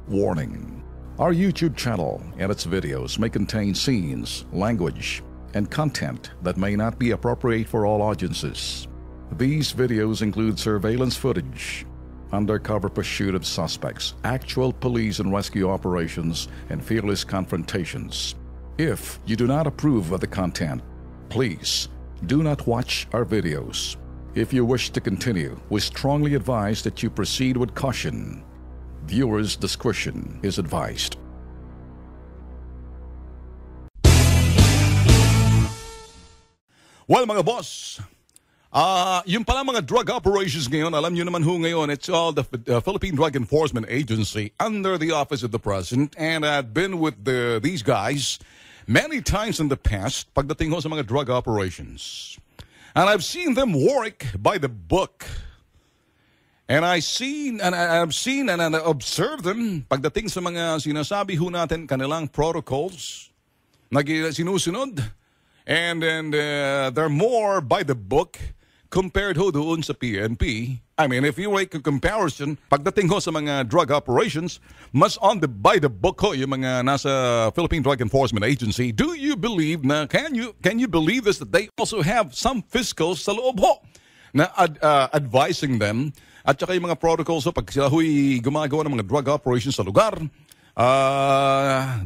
Warning. Our YouTube channel and its videos may contain scenes, language, and content that may not be appropriate for all audiences. These videos include surveillance footage, undercover pursuit of suspects, actual police and rescue operations, and fearless confrontations. If you do not approve of the content, please do not watch our videos. If you wish to continue, we strongly advise that you proceed with caution. Viewers' discretion is advised. Well, mga boss, yung pala mga drug operations ngayon, alam nyo naman ho ngayon, it's all the Philippine Drug Enforcement Agency under the Office of the President, and I've been with these guys many times in the past pagdating ho sa mga drug operations. And I've seen them work by the book. And I've seen and observed them pagdating sa mga sinasabi ho natin kanilang protocols na sinusunod. And then they're more by the book compared ho doon sa PNP. I mean, if you make a comparison, pagdating ho sa mga drug operations, mas by the book ho yung mga nasa Philippine Drug Enforcement Agency. Do you believe na, can you believe this, that they also have some fiscals sa loob ho na advising them at saka yung mga protocols ho pag sila ho'y gumagawa ng mga drug operations sa lugar,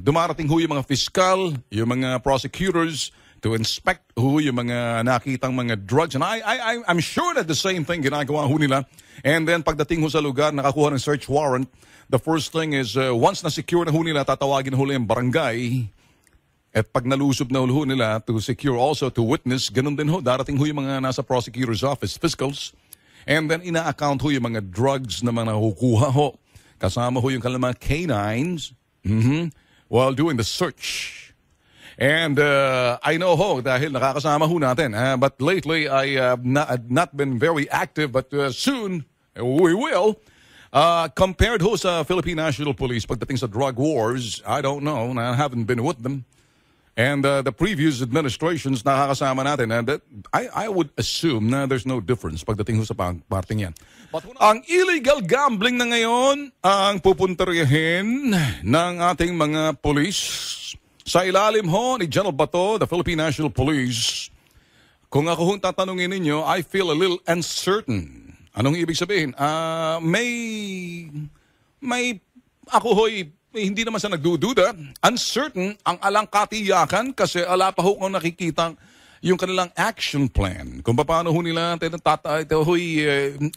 dumarating ho yung mga fiscal, yung mga prosecutors, to inspect yung mga nakitang mga drugs. And I'm sure that the same thing ginagawa ho nila. And then pagdating ho sa lugar, nakakuha ng search warrant, the first thing is, once na-secure na ho nila, tatawagin ho yung barangay. At pag nalusob na ho nila to secure also to witness, ganun din ho, darating ho yung mga nasa prosecutor's office, fiscals. And then ina-account ho yung mga drugs na mga nakukuha ho. Kasama ho yung kanilang mga canines while doing the search. And I know ho, dahil nakakasama ho natin, but lately I have not been very active, but soon we will. Compared ho sa Philippine National Police, pagdating sa drug wars, I don't know, I haven't been with them. And the previous administrations nakakasama natin, and I would assume na there's no difference pagdating ho sa parting yan. But ang illegal gambling na ngayon ang pupuntaryahin ng ating mga police. Sa ilalim ho ni General Bato, the Philippine National Police, kung ako hong tatanungin ninyo, I feel a little uncertain. Anong ibig sabihin? Ako ho'y hindi naman sa nagdududa. Uncertain ang alang katiyakan kasi ala pa ho kung nakikita yung kanilang action plan. Kung paano ho nila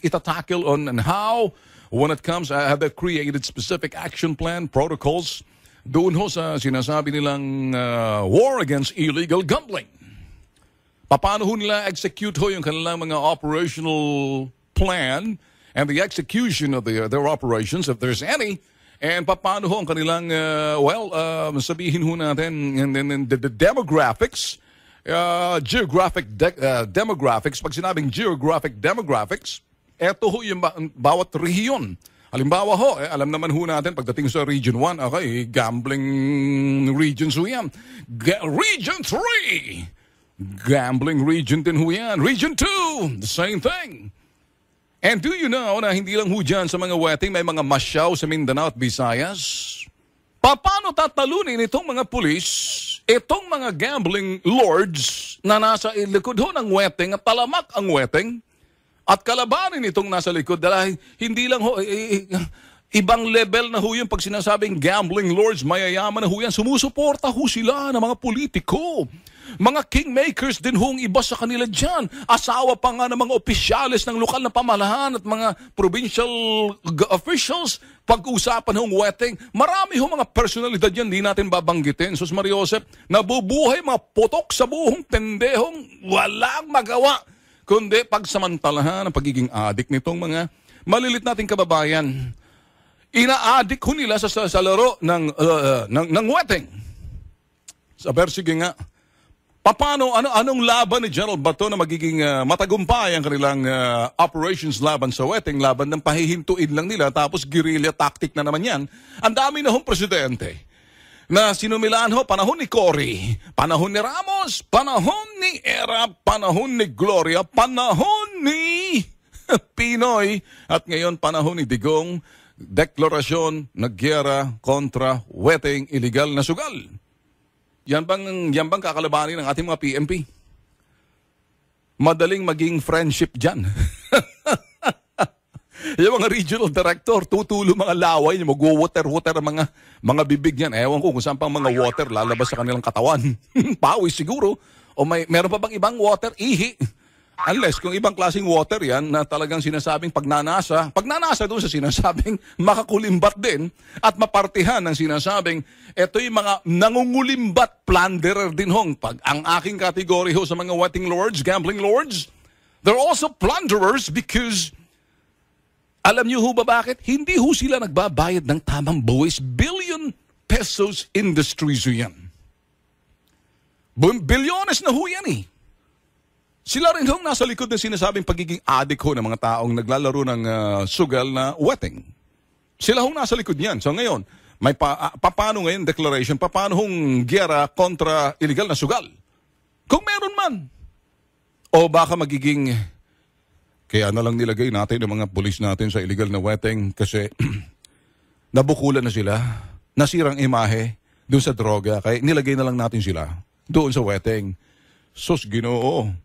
itatackle on and how, when it comes, have they created specific action plan, protocols, doon ho sa sinasabi nilang war against illegal gambling. Paano ho nila execute ho yung kanilang mga operational plan and the execution of their operations, if there's any, and paano ho ang kanilang, sabihin ho natin, and then the demographics, geographic demographics, pag sinabing geographic demographics, eto ho yung bawat rehiyon. Halimbawa ho, alam naman ho natin, pagdating sa Region 1, okay, gambling regions ho yan. Region 3, gambling region din ho yan. Region 2, the same thing. And do you know na hindi lang ho dyan sa mga wedding, may mga masyaw sa Mindanao at Visayas? Paano tatalunin itong mga pulis, itong mga gambling lords na nasa likod ho ng wedding at talamak ang wedding? At kalabanin itong nasa likod dahil hindi lang ho, ibang level na ho yung pag sinasabing gambling lords, mayayaman na ho yan, sumusuporta ho sila ng mga politiko. Mga kingmakers din hong iba sa kanila dyan. Asawa pa nga ng mga opisyales ng lokal na pamalahan at mga provincial officials. Pag-usapan hong wedding, marami hong mga personalidad yan, di natin babanggitin. Sus Mariosep, nabubuhay mga putok sa buhong tendehong walang magawa kundi pagsamantalahan ang pagiging adik nitong mga malilit nating kababayan. Ina-adik ho nila sa laro ng wedding. Sige nga, anong laban ni General Bato na magiging matagumpay ang kanilang operations laban sa wedding, laban ng pahihintuin lang nila, tapos guerrilla tactic na naman yan. Ang dami na hong presidente na sinumilaan ho, panahon ni Cory, panahon ni Ramos, panahon ni Era, panahon ni Gloria, panahon ni Pinoy, at ngayon panahon ni Digong. deklarasyon na giyera kontra weteng illegal na sugal. Yan bang kakalabanin ng ating mga PNP? Madaling maging friendship dyan. Yung mga regional director, tutulo mga laway, mag-water ang mga bibig niyan. Ewan ko kung saan pang mga water lalabas sa kanilang katawan. Pawis siguro. O meron pa bang ibang water? Ihi. Unless kung ibang klaseng water yan na talagang sinasabing pagnanasa doon sa sinasabing makakulimbat din at mapartihan ng sinasabing ito yung mga nangungulimbat plunderer din hong. Pag ang aking kategory ho sa mga wetting lords, gambling lords, they're also plunderers because alam niyo ho ba bakit? Hindi ho sila nagbabayad ng tamang buwis. Billion pesos industries ho yan. Bilyones na ho yan eh. Sila rin hong nasa likod ng sinasabing pagiging addict ho ng mga taong naglalaro ng sugal na wetting. Sila hong nasa likod niyan. So ngayon, may paano ngayon declaration, paano hong giyera kontra illegal na sugal? Kung meron man. O baka magiging, kaya na lang nilagay natin yung mga pulis natin sa illegal na wetting kasi nabukulan na sila, nasirang imahe doon sa droga, kaya nilagay na lang natin sila doon sa wetting. Sus, Ginoo.